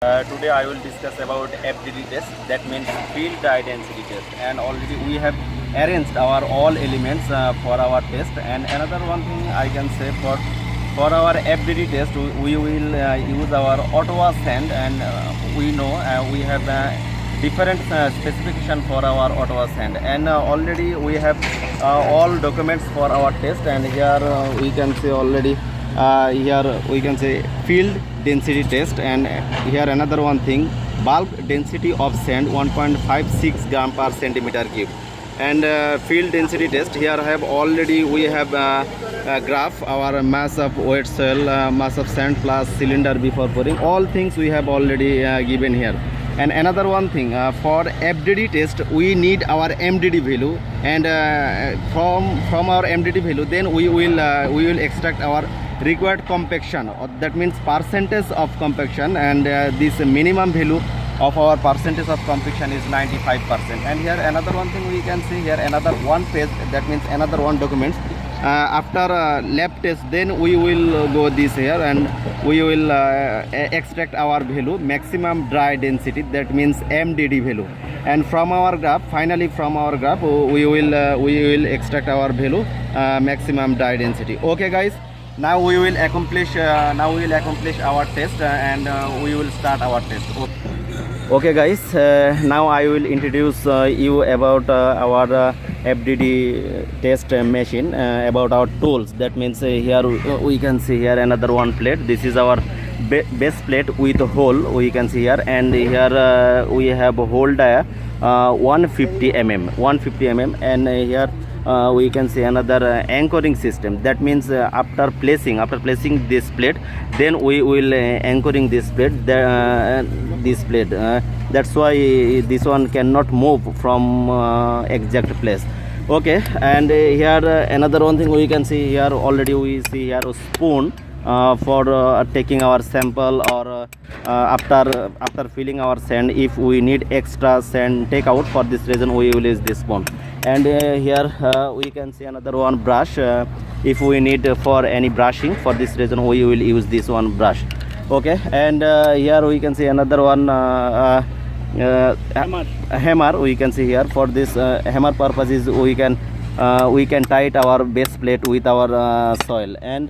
Today I will discuss about FDD test, that means field dye density test, and already we have arranged our all elements for our test. And another one thing I can say, for our FDD test we will use our Ottawa sand, and we know we have different specification for our Ottawa sand, and already we have all documents for our test. And here we can see already here we can say field density test, and here another one thing, bulk density of sand 1.56 gram per centimeter cube. And field density test, here I have already we have graph our mass of wet soil, mass of sand plus cylinder before pouring, all things we have already given here. And another one thing, for FDD test we need our MDD value, and from our MDD value then we will extract our required compaction, that means percentage of compaction, and this minimum value of our percentage of compaction is 95%. And here another one thing we can see here, another one page, that means another one document. After lab test then we will go this here, and we will extract our value maximum dry density, that means MDD value. And from our graph, finally from our graph we will extract our value maximum dry density. Okay guys, now we will accomplish our test, and we will start our test. Okay guys, now I will introduce you about our FDD test machine, about our tools. That means here we can see here another one plate. This is our base plate with a hole, we can see here, and here we have a hole dia 150 mm, and here we can see another anchoring system. That means after placing this plate, then we will anchoring this plate, that's why this one cannot move from exact place. Okay, and here another one thing we can see here, already we see here a spoon for taking our sample, or after filling our sand, if we need extra sand take out, for this reason we will use this spoon. And here we can see another one brush, if we need for any brushing, for this reason we will use this one brush. Okay, and here we can see another one hammer, we can see here. For this hammer purposes we can tight our base plate with our soil. And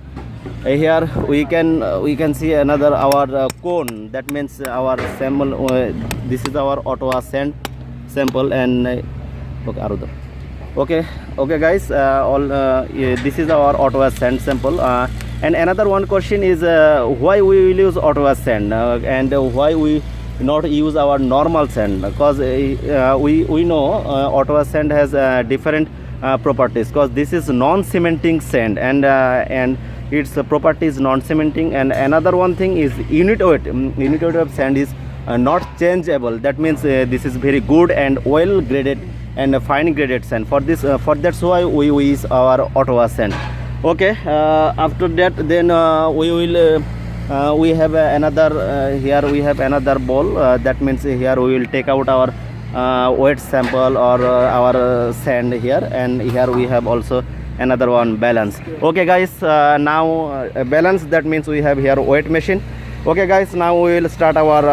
here we can see another our cone, that means our sample. This is our Ottawa sand sample, and okay guys, this is our Ottawa sand sample. And another one question is, why we will use Ottawa sand, and why we not use our normal sand? Because we know Ottawa sand has different properties, because this is non-cementing sand, and its property is non-cementing. And another one thing is unit weight of sand is not changeable. That means this is very good and well graded and fine graded sand. For that's why we use our Ottawa sand. Okay, after that then we have another here we have another bowl, that means here we will take out our wet sample, or our sand here, and here we have also another one balance. Okay guys, now balance, that means we have here weight machine. Okay guys, now we will start our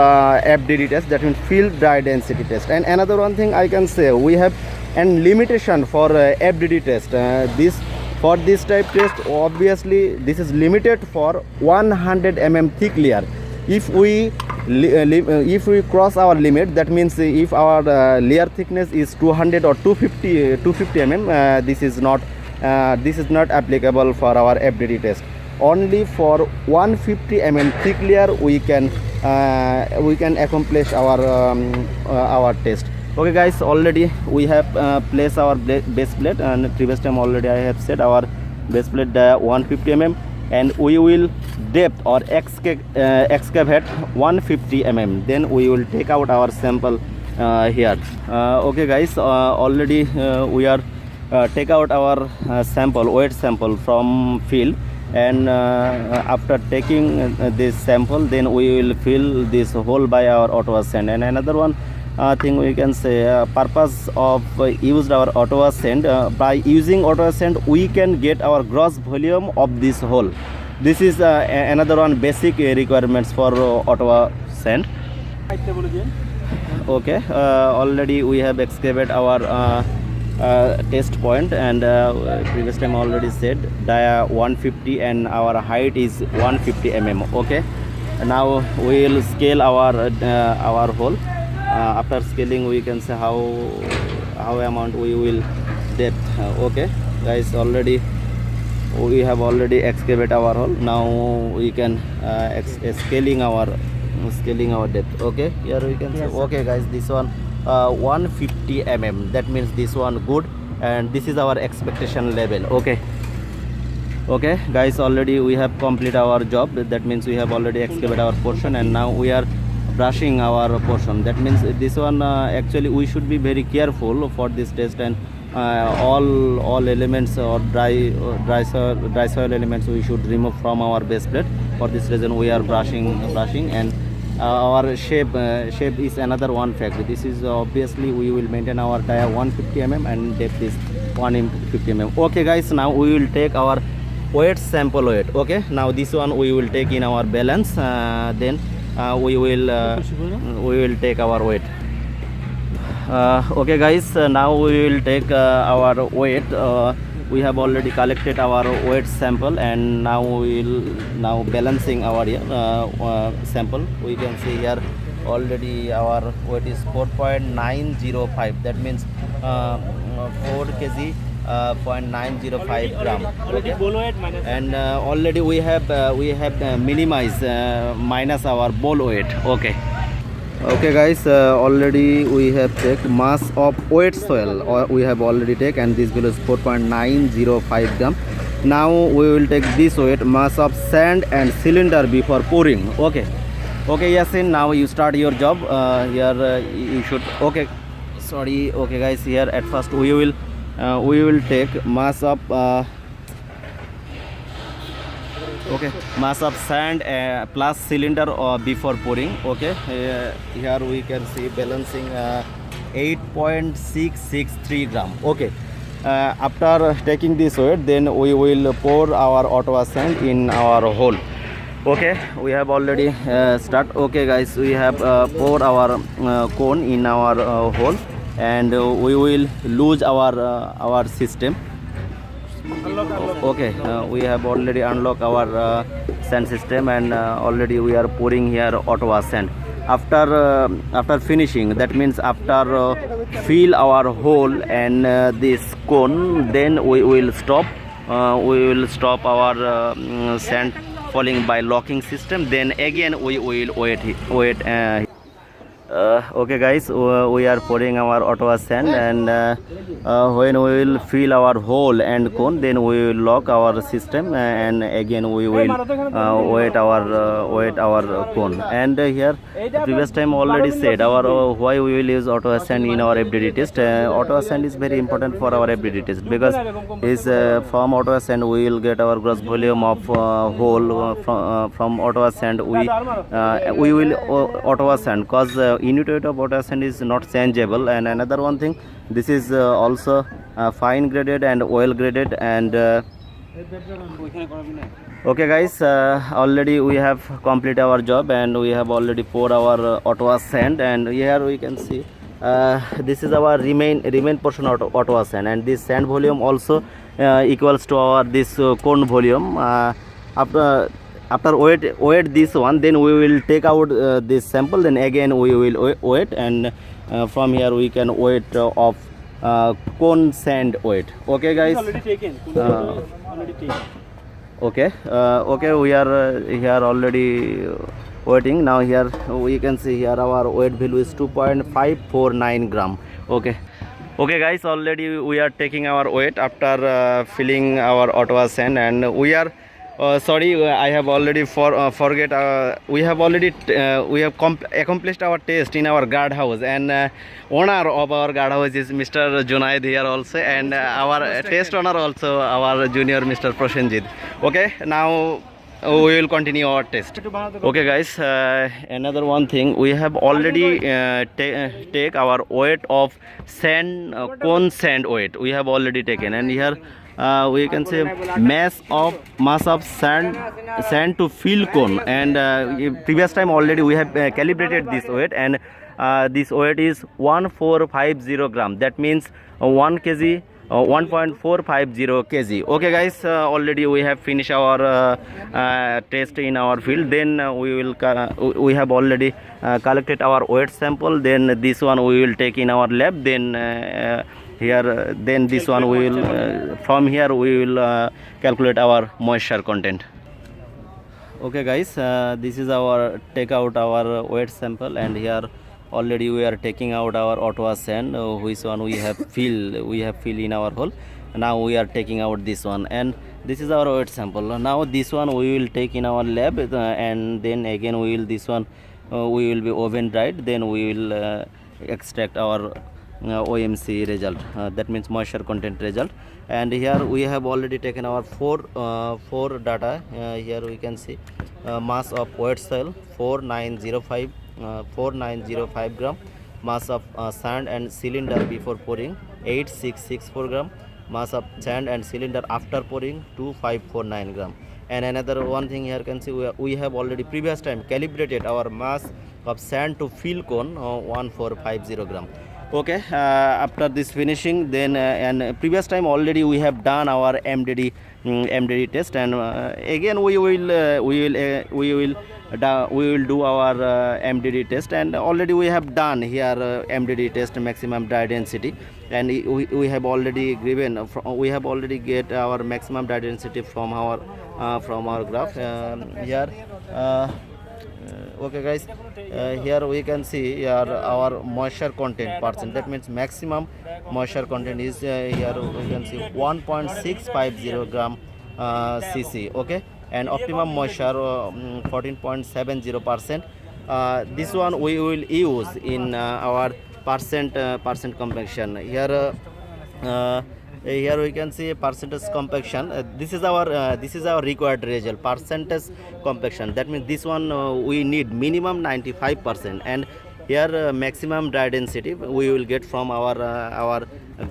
FDD test, that means field dry density test. And another one thing I can say, we have an limitation for FDD test. For this type test, obviously this is limited for 100 mm thick layer. If we cross our limit, that means if our layer thickness is 200 or 250 mm, this is not applicable for our FDD test. Only for 150 mm thick layer we can accomplish our test. Okay guys, already we have placed our base plate, and previous time already I have said our base plate 150 mm, and we will depth or excavate 150 mm, then we will take out our sample here. Okay guys, already we are take out our wet sample from field, and after taking this sample, then we will fill this hole by our Ottawa sand. And another one thing we can say, purpose of used our Ottawa sand, by using Ottawa sand we can get our gross volume of this hole. This is another one basic requirements for Ottawa sand. Okay, already we have excavated our test point, and previous time already said dia 150 and our height is 150 mm. Okay, now we will scale our hole. After scaling we can say how amount we will depth. Okay guys, already we have already excavated our hole. Now we can scaling our depth. Okay, here we can say, okay guys, this one 150 mm, that means this one good, and this is our expectation level. Okay guys, already we have completed our job. That means we have already excavated our portion, and now we are brushing our portion. That means this one actually we should be very careful for this test, and all elements or dry soil elements we should remove from our base plate. For this reason we are brushing, and our shape is another one factor. This is obviously we will maintain our dia 150 mm and depth is 150 mm. Okay guys, now we will take our weight, sample weight. Okay, now this one we will take in our balance, then we will take our weight. Okay guys, now we will take our weight. We have already collected our weight sample, and now we will balancing our sample. We can see here already our weight is 4.905. that means 4 kg 0.905 gram. Okay. And already we have minimized minus our ball weight. Okay guys, already we have taken mass of wet soil, we have already taken, and this will is 4.905 gram. Now we will take this weight, mass of sand and cylinder before pouring. Okay Yasin, now you start your job. Here you should, okay guys, here at first we will take mass of mass of sand plus cylinder before pouring. Okay, here we can see balancing 8.663 gram. Okay, after taking this weight, then we will pour our Ottawa sand in our hole. Okay, we have already start. Okay guys, we have pour our cone in our hole, and we will lose our system. Okay, we have already unlocked our sand system, and already we are pouring here Ottawa sand. After finishing, that means after fill our hole and this cone, then we will stop our sand falling by locking system. Then again we will wait. Okay guys, we are pouring our Ottawa sand, and when we will fill our hole and cone, then we will lock our system, and again we will wait our cone. And here previous time already said our why we will use Ottawa sand in our FDD test. Ottawa sand is very important for our FDD test, because from Ottawa sand we will get our gross volume of hole. From Ottawa sand we will Ottawa sand, cause unit weight of Ottawa sand is not changeable. And another one thing, this is also fine graded and oil graded. And okay guys, already we have completed our job, and we have already poured our Ottawa sand. And here we can see this is our remain portion of Ottawa sand, and this sand volume also equals to our this cone volume. After wait this one, then we will take out this sample, then again we will wait, and from here we can wait of cone sand weight. Okay guys, already taken. Okay, we are here already waiting. Now here we can see here our weight value is 2.549 gram. Okay guys, already we are taking our weight after filling our Ottawa sand, and we are sorry, I have already forget. We have already accomplished our test in our guard house, and owner of our guard house is Mr. Junaid here also, and our test owner also our junior Mr. Prosenjit. Okay, now we will continue our test. Okay guys, another one thing, we have already take our weight of sand, cone sand weight we have already taken, and here we can say mass of sand to fill cone. And previous time already we have calibrated this weight, and this weight is 1450 gram. That means 1 kg, 1.450 kg. Okay guys, already we have finished our test in our field. Then we have already collected our weight sample. Then this one we will take in our lab. Then then this one we will from here we will calculate our moisture content. Okay guys, this is our take out our weight sample, and here already we are taking out our Ottawa sand, which one we have fill in our hole. Now we are taking out this one, and this is our weight sample. Now this one we will take in our lab, and then again we will this one we will be oven dried. Then we will extract our OMC result, that means moisture content result. And here we have already taken our four data. Here we can see mass of wet soil 4905 gram, mass of sand and cylinder before pouring 8664 gram, mass of sand and cylinder after pouring 2549 gram. And another one thing here can see we have already previous time calibrated our mass of sand to fill cone 1450 gram. Okay, after this finishing, then and previous time already we have done our MDD test, and again we will do our MDD test. And already we have done here MDD test, maximum dry density, and we have already given get our maximum dry density from our graph here. Okay guys, here we can see here our moisture content percent. That means maximum moisture content is here we can see 1.650 gram cc. Okay, and optimum moisture 14.70%. This one we will use in our percent compaction. Here we can see percentage compaction. This is our required result, percentage compaction. That means this one we need minimum 95%, and here maximum dry density we will get from our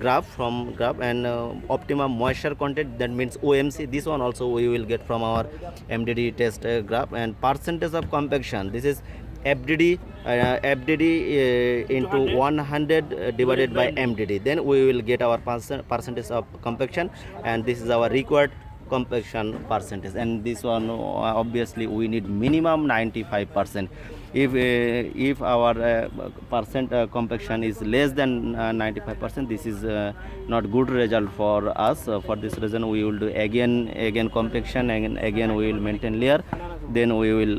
graph, and optimum moisture content, that means OMC. This one also we will get from our MDD test graph. And percentage of compaction, this is FDD into 100 divided by MDD. Then we will get our percentage of compaction, and this is our required compaction percentage. And this one obviously we need minimum 95%. If our compaction is less than 95%, this is not good result for us. For this reason we will do again compaction, and again we will maintain layer. Then we will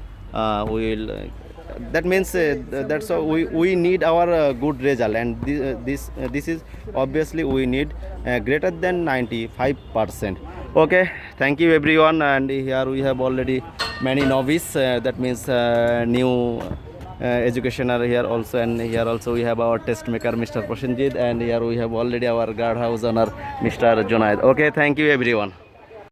that means that's how we need our good result. And this is obviously we need greater than 95%. Okay, thank you everyone. And here we have already many novice, that means new educationer here also. And here also we have our test maker Mr. Prosenjit, and here we have already our guard house owner Mr. Junaid. Okay, thank you everyone.